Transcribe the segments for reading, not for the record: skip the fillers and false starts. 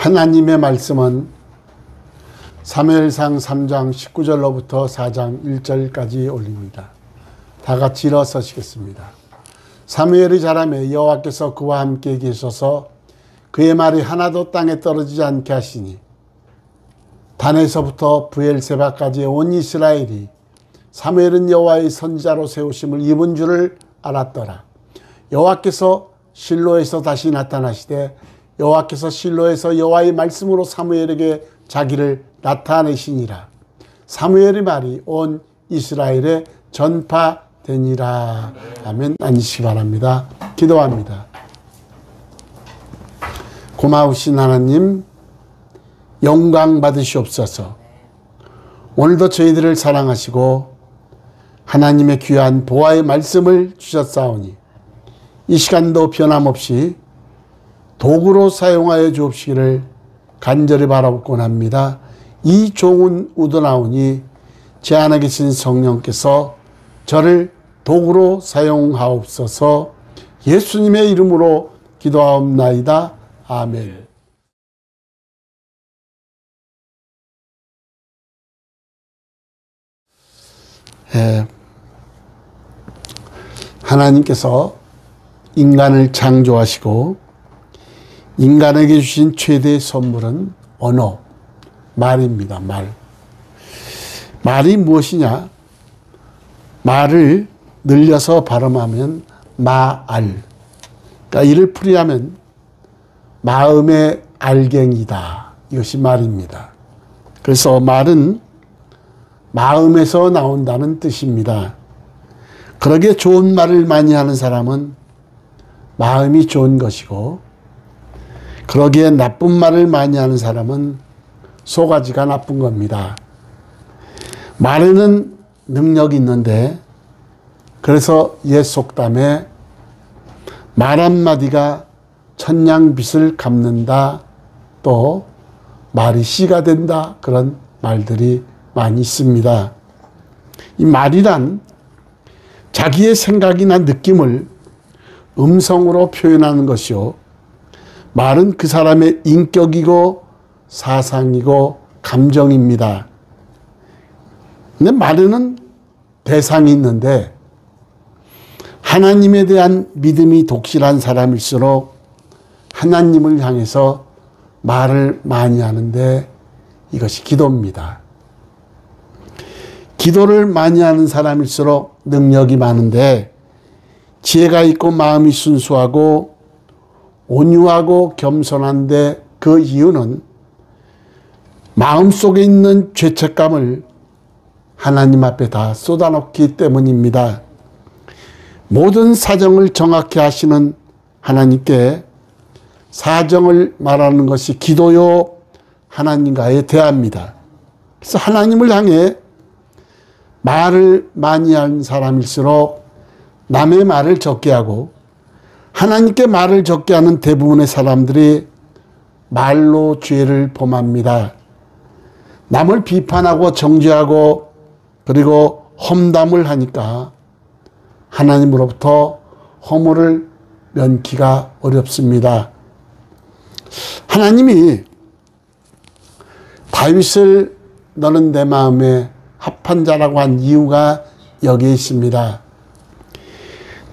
하나님의 말씀은 사무엘상 3장 19절로부터 4장 1절까지 올립니다. 다 같이 일어서시겠습니다. 사무엘이 자라매 여호와께서 그와 함께 계셔서 그의 말이 하나도 땅에 떨어지지 않게 하시니 단에서부터 브엘세바까지의 온 이스라엘이 사무엘은 여호와의 선지자로 세우심을 입은 줄을 알았더라. 여호와께서 실로에서 다시 나타나시되 여호와께서 실로에서 여호와의 말씀으로 사무엘에게 자기를 나타내시니라. 사무엘의 말이 온 이스라엘에 전파되니라. 아멘. 앉으시기 바랍니다. 기도합니다. 고마우신 하나님, 영광 받으시옵소서. 오늘도 저희들을 사랑하시고 하나님의 귀한 보화의 말씀을 주셨사오니 이 시간도 변함없이 도구로 사용하여 주옵시기를 간절히 바라옵곤 합니다. 이 종은 우러나오니 제 안에 계신 성령께서 저를 도구로 사용하옵소서. 예수님의 이름으로 기도하옵나이다. 아멘. 하나님께서 인간을 창조하시고 인간에게 주신 최대의 선물은 언어, 말입니다. 말이 무엇이냐? 말을 늘려서 발음하면 마알. 그러니까 이를 풀이하면 마음의 알갱이다. 이것이 말입니다. 그래서 말은 마음에서 나온다는 뜻입니다. 그러기에 좋은 말을 많이 하는 사람은 마음이 좋은 것이고, 그러기에 나쁜 말을 많이 하는 사람은 속가지가 나쁜 겁니다. 말에는 능력이 있는데, 그래서 옛 속담에 말 한마디가 천냥빚을 갚는다, 또 말이 씨가 된다, 그런 말들이 많이 있습니다. 이 말이란 자기의 생각이나 느낌을 음성으로 표현하는 것이요, 말은 그 사람의 인격이고 사상이고 감정입니다. 근데 말에는 대상이 있는데 하나님에 대한 믿음이 독실한 사람일수록 하나님을 향해서 말을 많이 하는데 이것이 기도입니다. 기도를 많이 하는 사람일수록 능력이 많은데 지혜가 있고 마음이 순수하고 온유하고 겸손한데 그 이유는 마음속에 있는 죄책감을 하나님 앞에 다 쏟아놓기 때문입니다. 모든 사정을 정확히 하시는 하나님께 사정을 말하는 것이 기도요 하나님과의 대화입니다. 그래서 하나님을 향해 말을 많이 하는 사람일수록 남의 말을 적게 하고 하나님께 말을 적게 하는 대부분의 사람들이 말로 죄를 범합니다. 남을 비판하고 정죄하고 그리고 험담을 하니까 하나님으로부터 허물을 면키가 어렵습니다. 하나님이 다윗을 너는 내 마음에 합한 자라고 한 이유가 여기에 있습니다.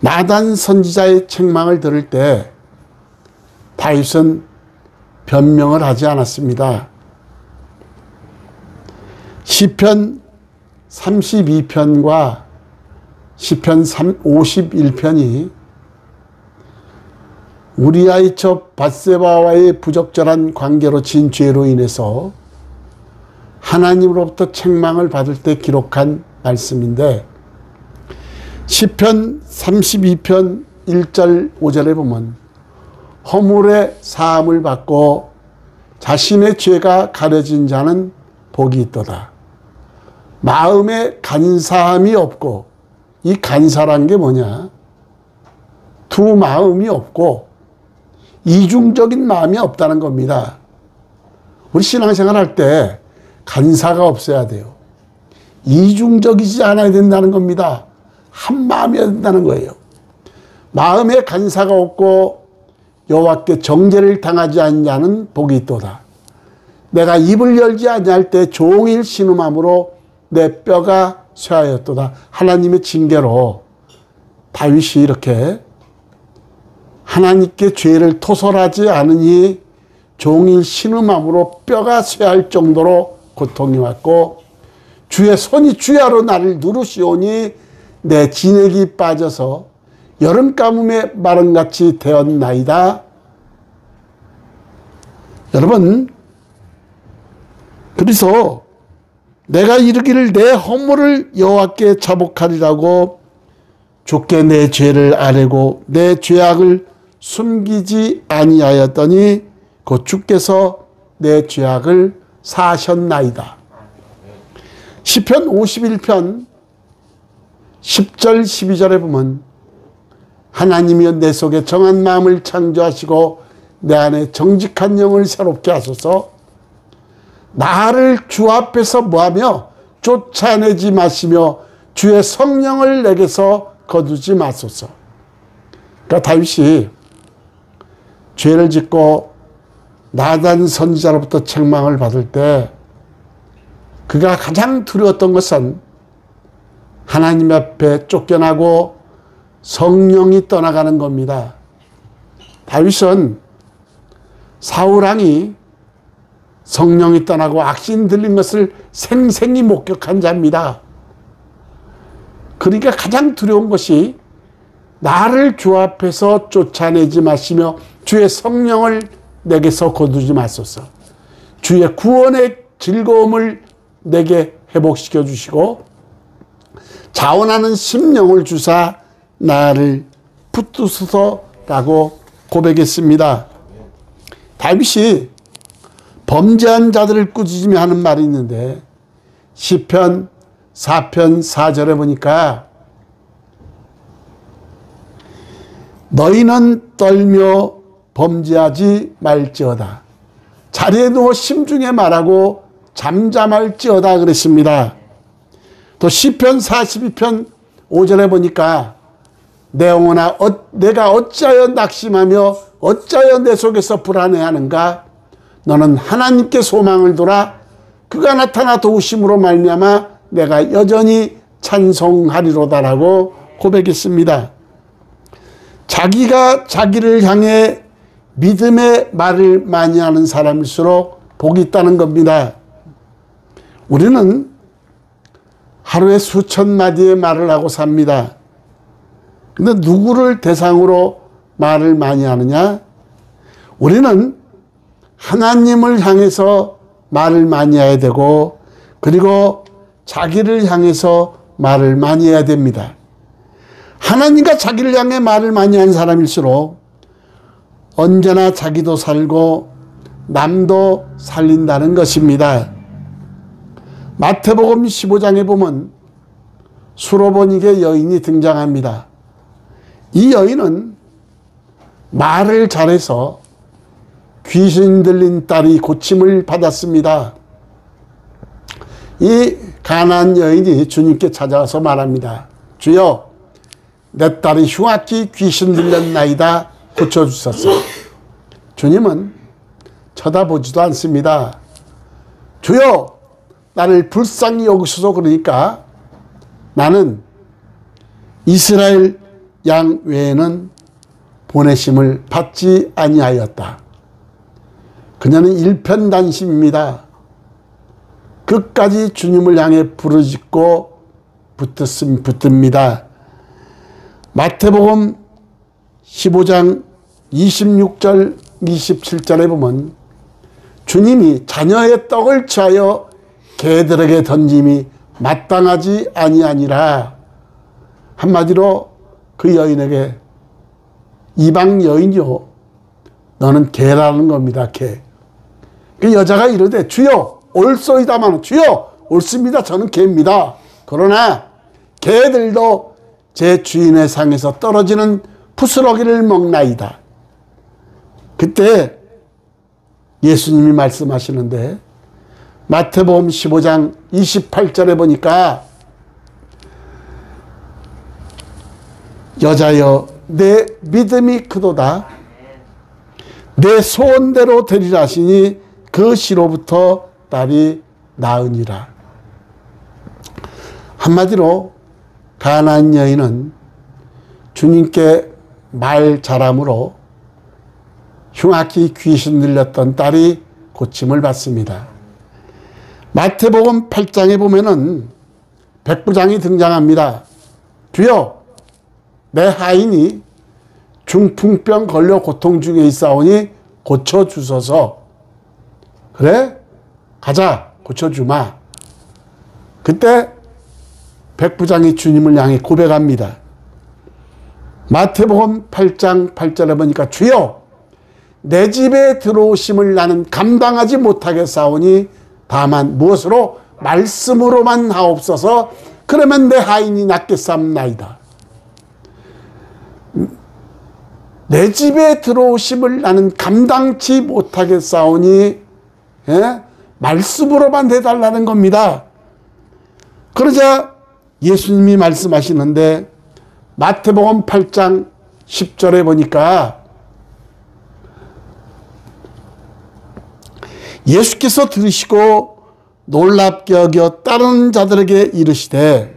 나단 선지자의 책망을 들을 때 다윗은 변명을 하지 않았습니다. 시편 32편과 시편 51편이 우리아의 첩 밧세바와의 부적절한 관계로 진 죄로 인해서 하나님으로부터 책망을 받을 때 기록한 말씀인데, 시편 32편 1절 5절에 보면 허물의 사함을 받고 자신의 죄가 가려진 자는 복이 있도다. 마음에 간사함이 없고, 이 간사란 게 뭐냐? 두 마음이 없고 이중적인 마음이 없다는 겁니다. 우리 신앙생활 할 때 간사가 없어야 돼요. 이중적이지 않아야 된다는 겁니다. 한 마음이어야 된다는 거예요. 마음에 간사가 없고 여호와께 정죄를 당하지 않는 자는 복이 있도다. 내가 입을 열지 아니할 때 종일 신음함으로 내 뼈가 쇠하였도다. 하나님의 징계로 다윗이 이렇게 하나님께 죄를 토설하지 않으니 종일 신음함으로 뼈가 쇠할 정도로 고통이 왔고, 주의 손이 주야로 나를 누르시오니 내 진액이 빠져서 여름 가뭄에 마름같이 되었나이다. 여러분, 그래서 내가 이르기를 내 허물을 여호와께 자복하리라고 주께 내 죄를 아뢰고 내 죄악을 숨기지 아니하였더니 곧 주께서 내 죄악을 사하셨나이다. 시편 51편 10절 12절에 보면 하나님이여 내 속에 정한 마음을 창조하시고 내 안에 정직한 영을 새롭게 하소서. 나를 주 앞에서 뭐하며 쫓아내지 마시며 주의 성령을 내게서 거두지 마소서. 그러니까 다윗이 죄를 짓고 나단 선지자로부터 책망을 받을 때 그가 가장 두려웠던 것은 하나님 앞에 쫓겨나고 성령이 떠나가는 겁니다. 다윗은 사울왕이 성령이 떠나고 악신 들린 것을 생생히 목격한 자입니다. 그러니까 가장 두려운 것이 나를 주 앞에서 쫓아내지 마시며 주의 성령을 내게서 거두지 마소서. 주의 구원의 즐거움을 내게 회복시켜 주시고 자원하는 심령을 주사 나를 붙드소서라고 고백했습니다. 다윗이 범죄한 자들을 꾸짖으며 하는 말이 있는데 시편 4편 4절에 보니까 너희는 떨며 범죄하지 말지어다. 자리에 누워 심중에 말하고 잠잠할지어다 그랬습니다. 또 시편 42편 5절에 보니까 내 영혼아 내가 어찌하여 낙심하며 어찌하여 내 속에서 불안해하는가. 너는 하나님께 소망을 둬라. 그가 나타나 도우심으로 말미암아 내가 여전히 찬송하리로다라고 고백했습니다. 자기가 자기를 향해 믿음의 말을 많이 하는 사람일수록 복이 있다는 겁니다. 우리는 하루에 수천 마디의 말을 하고 삽니다. 근데 누구를 대상으로 말을 많이 하느냐? 우리는 하나님을 향해서 말을 많이 해야 되고 그리고 자기를 향해서 말을 많이 해야 됩니다. 하나님과 자기를 향해 말을 많이 하는 사람일수록 언제나 자기도 살고 남도 살린다는 것입니다. 마태복음 15장에 보면 수로보니게 여인이 등장합니다. 이 여인은 말을 잘해서 귀신 들린 딸이 고침을 받았습니다. 이 가나안 여인이 주님께 찾아와서 말합니다. 주여, 내 딸이 흉악히 귀신 들렸나이다. 고쳐주소서. 주님은 쳐다보지도 않습니다. 주여, 나를 불쌍히 여기소서. 그러니까 나는 이스라엘 양 외에는 보내심을 받지 아니하였다. 그녀는 일편단심입니다. 끝까지 주님을 향해 부르짖고 붙듭니다. 마태복음 15장 26절 27절에 보면 주님이 자녀의 떡을 취하여 개들에게 던짐이 마땅하지 아니하니라. 한마디로 그 여인에게 이방 여인이요 너는 개라는 겁니다. 개. 그 여자가 이르되 주여 옳소이다마는 주여 옳습니다. 저는 개입니다. 그러나 개들도 제 주인의 상에서 떨어지는 부스러기를 먹나이다. 그때 예수님이 말씀하시는데 마태복음 15장 28절에 보니까 여자여 내 믿음이 크도다. 내 소원대로 되리라 하시니 그 시로부터 딸이 나으니라. 한마디로 가나안 여인은 주님께 말 잘함으로 흉악히 귀신 들렸던 딸이 고침을 받습니다. 마태복음 8장에 보면은 백부장이 등장합니다. 주여, 내 하인이 중풍병 걸려 고통 중에 있사오니 고쳐주소서. 그래? 가자, 고쳐주마. 그때 백부장이 주님을 향해 고백합니다. 마태복음 8장 8절에 보니까 주여, 내 집에 들어오심을 나는 감당하지 못하겠사오니 다만 무엇으로? 말씀으로만 하옵소서. 그러면 내 하인이 낫겠사옵나이다. 내 집에 들어오심을 나는 감당치 못하겠사오니 말씀으로만 해달라는 겁니다. 그러자 예수님이 말씀하시는데 마태복음 8장 10절에 보니까 예수께서 들으시고 놀랍게 여겨 따르는 자들에게 이르시되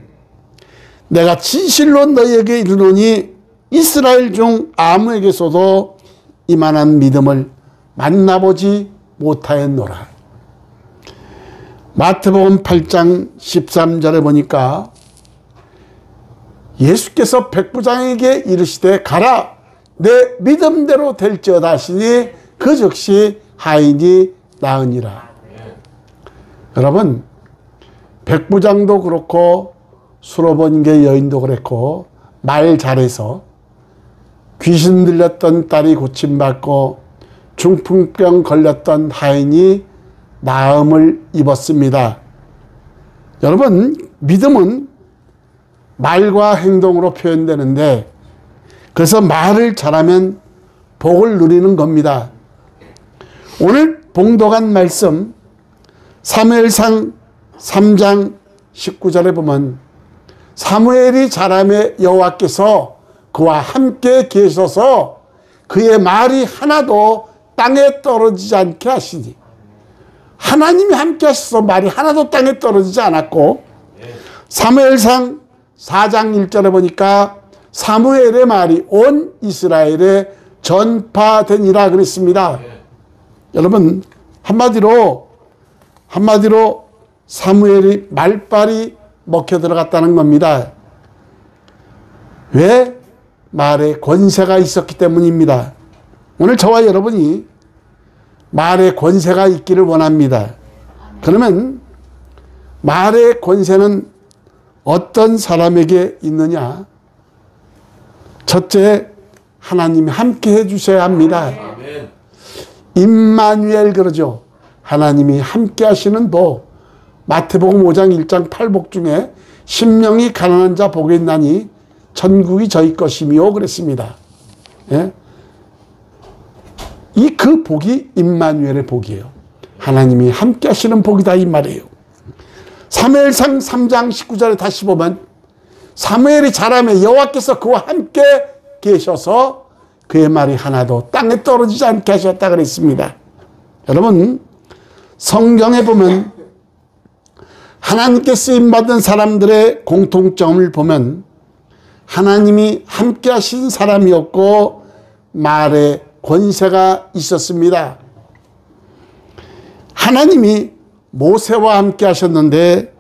내가 진실로 너희에게 이르노니 이스라엘 중 아무에게서도 이만한 믿음을 만나보지 못하였노라. 마태복음 8장 13절에 보니까 예수께서 백부장에게 이르시되 가라, 내 믿음대로 될지어다 하시니 그 즉시 하인이 나으니라. 여러분, 백부장도 그렇고 수로번개 여인도 그랬고 말 잘해서 귀신 들렸던 딸이 고침받고 중풍병 걸렸던 하인이 나음을 입었습니다. 여러분, 믿음은 말과 행동으로 표현되는데 그래서 말을 잘하면 복을 누리는 겁니다. 오늘 봉독한 말씀 사무엘상 3장 19절에 보면 사무엘이 자라매 여호와께서 그와 함께 계셔서 그의 말이 하나도 땅에 떨어지지 않게 하시니, 하나님이 함께 하셔서 말이 하나도 땅에 떨어지지 않았고, 사무엘상 4장 1절에 보니까 사무엘의 말이 온 이스라엘에 전파되니라 그랬습니다. 여러분, 한마디로 사무엘이 말빨이 먹혀 들어갔다는 겁니다. 왜? 말에 권세가 있었기 때문입니다. 오늘 저와 여러분이 말에 권세가 있기를 원합니다. 그러면 말의 권세는 어떤 사람에게 있느냐? 첫째, 하나님이 함께 해주셔야 합니다. 임마누엘 그러죠. 하나님이 함께 하시는 복. 마태복음 5장 1장 8복 중에 심령이 가난한 자 복이 있나니 천국이 저희 것이며 그랬습니다. 예? 그 복이 임마누엘의 복이에요. 하나님이 함께 하시는 복이다 이 말이에요. 사무엘상 3장 19절에 다시 보면 사무엘이 자라매 여호와께서 그와 함께 계셔서 그의 말이 하나도 땅에 떨어지지 않게 하셨다 그랬습니다. 여러분, 성경에 보면 하나님께 쓰임받은 사람들의 공통점을 보면 하나님이 함께 하신 사람이었고 말에 권세가 있었습니다. 하나님이 모세와 함께 하셨는데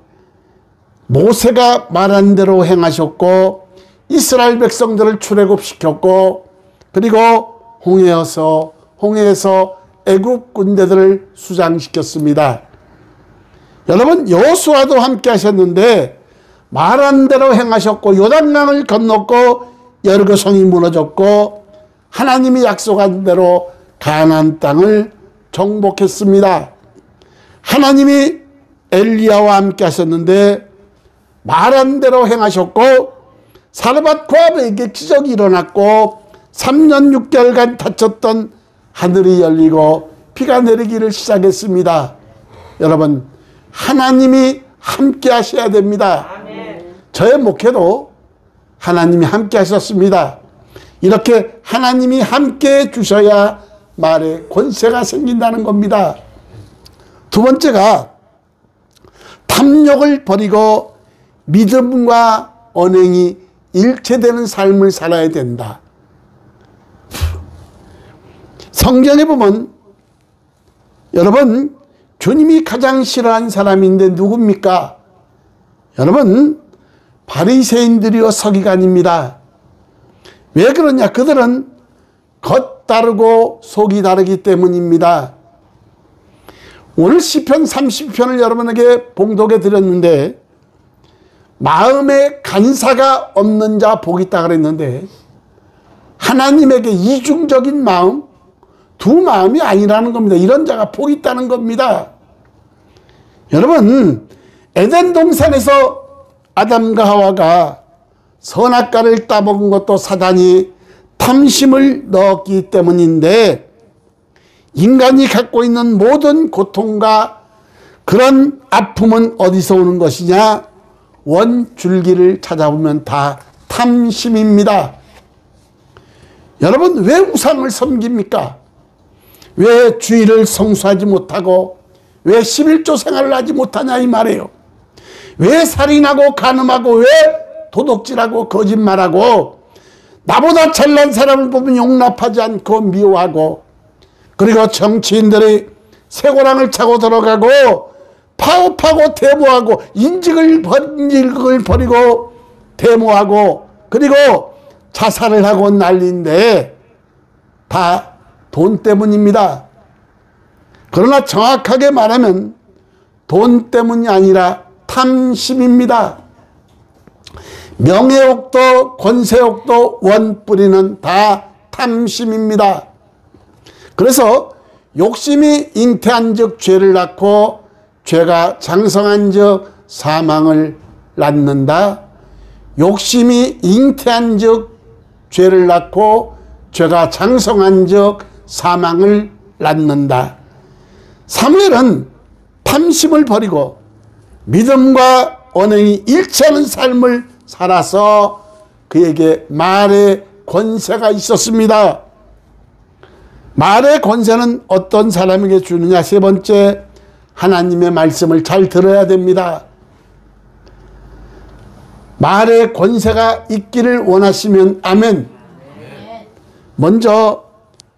모세가 말한 대로 행하셨고 이스라엘 백성들을 출애굽시켰고 그리고 홍해에서 애굽 군대들을 수장시켰습니다. 여러분, 여호수아도 함께 하셨는데 말한 대로 행하셨고 요단강을 건넜고 여리고 성이 무너졌고 하나님이 약속한 대로 가나안 땅을 정복했습니다. 하나님이 엘리야와 함께 하셨는데 말한 대로 행하셨고 사르밧 고압에게 기적이 일어났고 3년 6개월간 닫혔던 하늘이 열리고 비가 내리기를 시작했습니다. 여러분, 하나님이 함께 하셔야 됩니다. 저의 목회도 하나님이 함께 하셨습니다. 이렇게 하나님이 함께 해 주셔야 말에 권세가 생긴다는 겁니다. 두 번째가 탐욕을 버리고 믿음과 언행이 일체되는 삶을 살아야 된다. 성경에 보면 여러분, 주님이 가장 싫어한 사람인데 누굽니까? 여러분, 바리새인들이요 서기관입니다. 왜 그러냐? 그들은 겉 다르고 속이 다르기 때문입니다. 오늘 시편 30편을 여러분에게 봉독해 드렸는데, 마음에 간사가 없는 자 복이 있다 그랬는데, 하나님에게 이중적인 마음, 두 마음이 아니라는 겁니다. 이런 자가 복이 있다는 겁니다. 여러분, 에덴 동산에서 아담과 하와가 선악과를 따먹은 것도 사단이 탐심을 넣었기 때문인데, 인간이 갖고 있는 모든 고통과 그런 아픔은 어디서 오는 것이냐? 원줄기를 찾아보면 다 탐심입니다. 여러분, 왜 우상을 섬깁니까? 왜 주의를 성수하지 못하고 왜 11조 생활을 하지 못하냐 이 말이에요. 왜 살인하고 간음하고 왜 도둑질하고 거짓말하고 나보다 잘난 사람을 보면 용납하지 않고 미워하고, 그리고 정치인들이 쇠고랑을 차고 들어가고 파업하고 데모하고 인직을 버리고 데모하고 그리고 자살을 하고 난리인데 다 돈 때문입니다. 그러나 정확하게 말하면 돈 때문이 아니라 탐심입니다. 명예욕도 권세욕도 원뿌리는 다 탐심입니다. 그래서 욕심이 잉태한 즉 죄를 낳고 죄가 장성한 즉 사망을 낳는다. 욕심이 잉태한 즉 죄를 낳고 죄가 장성한 즉 사망을 낳는다. 사무엘은 탐심을 버리고 믿음과 언행이 일치하는 삶을 살아서 그에게 말의 권세가 있었습니다. 말의 권세는 어떤 사람에게 주느냐? 세 번째, 하나님의 말씀을 잘 들어야 됩니다. 말의 권세가 있기를 원하시면 아멘. 먼저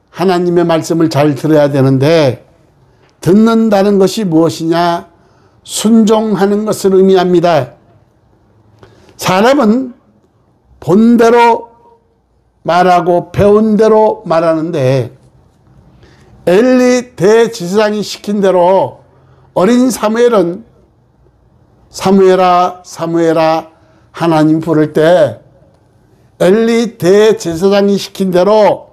하나님의 말씀을 잘 들어야 되는데, 듣는다는 것이 무엇이냐? 순종하는 것을 의미합니다. 사람은 본대로 말하고 배운 대로 말하는데, 엘리 대지사장이 시킨 대로 어린 사무엘은 사무엘아 사무엘아 하나님 부를 때 엘리 대제사장이 시킨 대로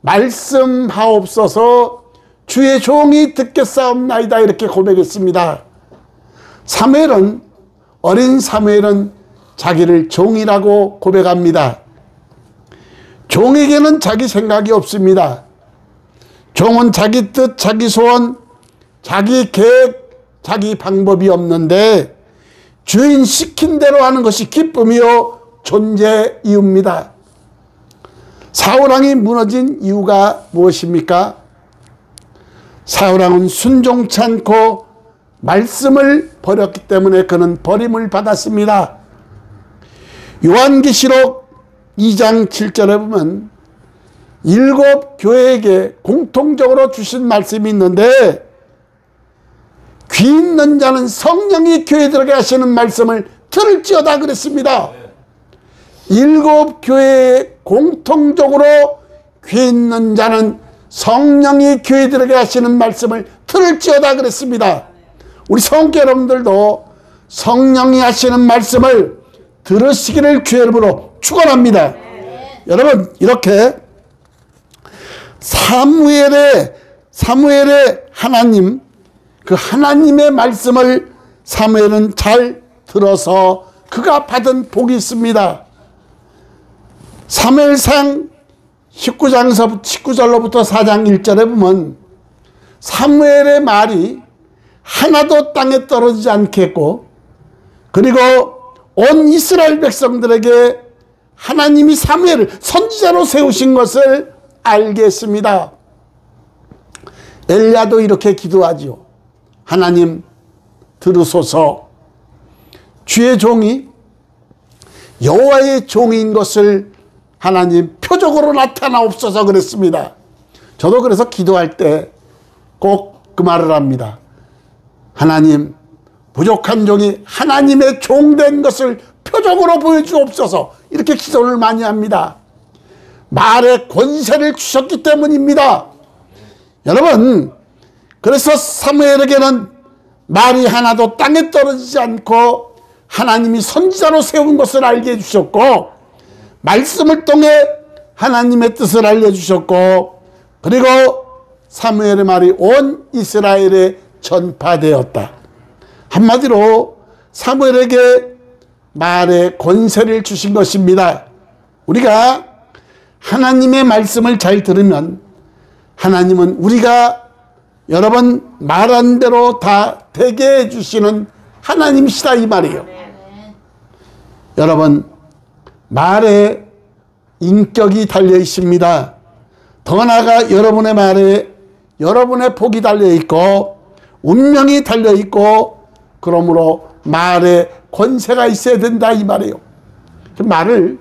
말씀하옵소서 주의 종이 듣겠사옵나이다 이렇게 고백했습니다. 사무엘은, 어린 사무엘은 자기를 종이라고 고백합니다. 종에게는 자기 생각이 없습니다. 종은 자기 뜻, 자기 소원, 자기 계획, 자기 방법이 없는데 주인 시킨 대로 하는 것이 기쁨이요 존재 이유입니다. 사울왕이 무너진 이유가 무엇입니까? 사울왕은 순종치 않고 말씀을 버렸기 때문에 그는 버림을 받았습니다. 요한계시록 2장 7절에 보면 7 교회에게 공통적으로 주신 말씀이 있는데, 귀 있는 자는 성령이 교회에 들어가 하시는 말씀을 들을지어다 그랬습니다. 7 교회에 공통적으로 귀 있는 자는 성령이 교회에 들어가 하시는 말씀을 들을지어다 그랬습니다. 우리 성교 여러분들도 성령이 하시는 말씀을 들으시기를 주의 이름으로 축원합니다. 여러분, 이렇게 사무엘의 하나님, 그 하나님의 말씀을 사무엘은 잘 들어서 그가 받은 복이 있습니다. 사무엘상 19절로부터 4장 1절에 보면 사무엘의 말이 하나도 땅에 떨어지지 않겠고, 그리고 온 이스라엘 백성들에게 하나님이 사무엘을 선지자로 세우신 것을 알게 했습니다. 엘리야도 이렇게 기도하지요. 하나님 들으소서. 주의 종이 여호와의 종인 것을 하나님 표적으로 나타나옵소서 그랬습니다. 저도 그래서 기도할 때 꼭 그 말을 합니다. 하나님, 부족한 종이 하나님의 종된 것을 표적으로 보여주옵소서. 이렇게 기도를 많이 합니다. 말에 권세를 주셨기 때문입니다. 여러분, 그래서 사무엘에게는 말이 하나도 땅에 떨어지지 않고 하나님이 선지자로 세운 것을 알게 해주셨고, 말씀을 통해 하나님의 뜻을 알려주셨고, 그리고 사무엘의 말이 온 이스라엘에 전파되었다. 한마디로 사무엘에게 말의 권세를 주신 것입니다. 우리가 하나님의 말씀을 잘 들으면 하나님은 우리가 여러 번 말한 대로 다 되게 해주시는 하나님이시다 이 말이에요. 여러분, 말에 인격이 달려 있습니다. 더 나아가 여러분의 말에 여러분의 복이 달려있고 운명이 달려있고, 그러므로 말에 권세가 있어야 된다 이 말이에요. 말을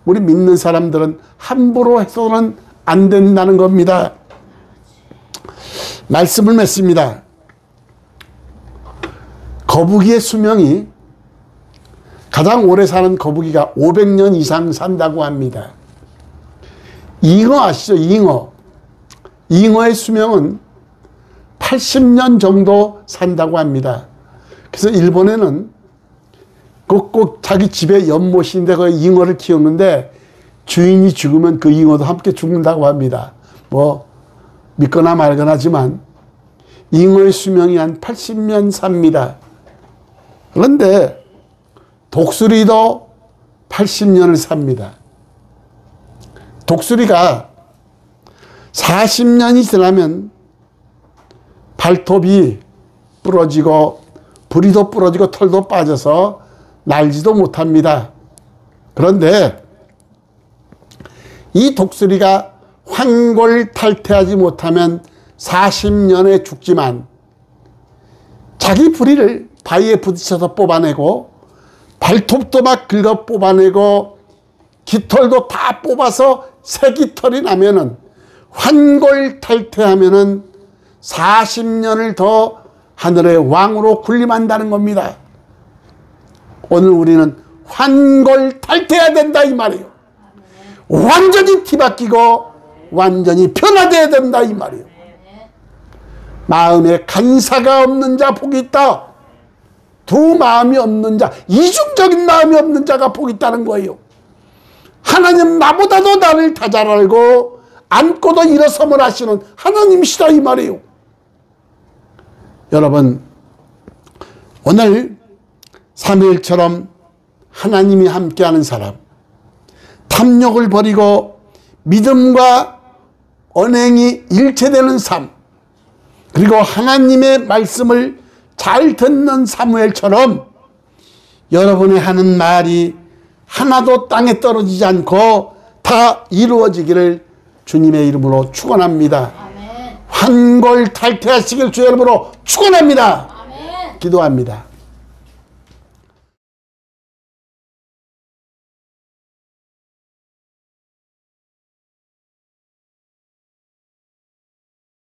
우리 믿는 사람들은 함부로 해서는 안 된다는 겁니다. 말씀을 맺습니다. 거북이의 수명이, 가장 오래 사는 거북이가 500년 이상 산다고 합니다. 잉어 아시죠? 잉어의 수명은 80년 정도 산다고 합니다. 그래서 일본에는 꼭 자기 집에 연못인데 그 잉어를 키우는데 주인이 죽으면 그 잉어도 함께 죽는다고 합니다. 뭐 믿거나 말거나 하지만 잉어의 수명이 한 80년 삽니다. 그런데 독수리도 80년을 삽니다. 독수리가 40년이 지나면 발톱이 부러지고 부리도 부러지고 털도 빠져서 날지도 못합니다. 그런데 이 독수리가 환골탈퇴하지 못하면 40년에 죽지만 자기 부리를 바위에 부딪혀서 뽑아내고 발톱도 막 긁어 뽑아내고 깃털도 다 뽑아서 새 깃털이 나면은 환골탈퇴하면은 40년을 더 하늘의 왕으로 군림한다는 겁니다. 오늘 우리는 환골탈퇴해야 된다 이 말이에요. 완전히 뒤바뀌고 완전히 변화되어야 된다 이 말이에요. 마음에 간사가 없는 자 복이 있다. 두 마음이 없는 자, 이중적인 마음이 없는 자가 복이 있다는 거예요. 하나님 나보다도 나를 다 잘 알고 안고도 일어섬을 하시는 하나님이시다 이 말이에요. 여러분, 오늘 사무엘처럼 하나님이 함께하는 사람, 탐욕을 버리고 믿음과 언행이 일체되는 삶, 그리고 하나님의 말씀을 잘 듣는 사무엘처럼 여러분이 하는 말이 하나도 땅에 떨어지지 않고 다 이루어지기를 주님의 이름으로 축원합니다. 환골탈퇴하시길 주의 이름으로 축원합니다. 기도합니다.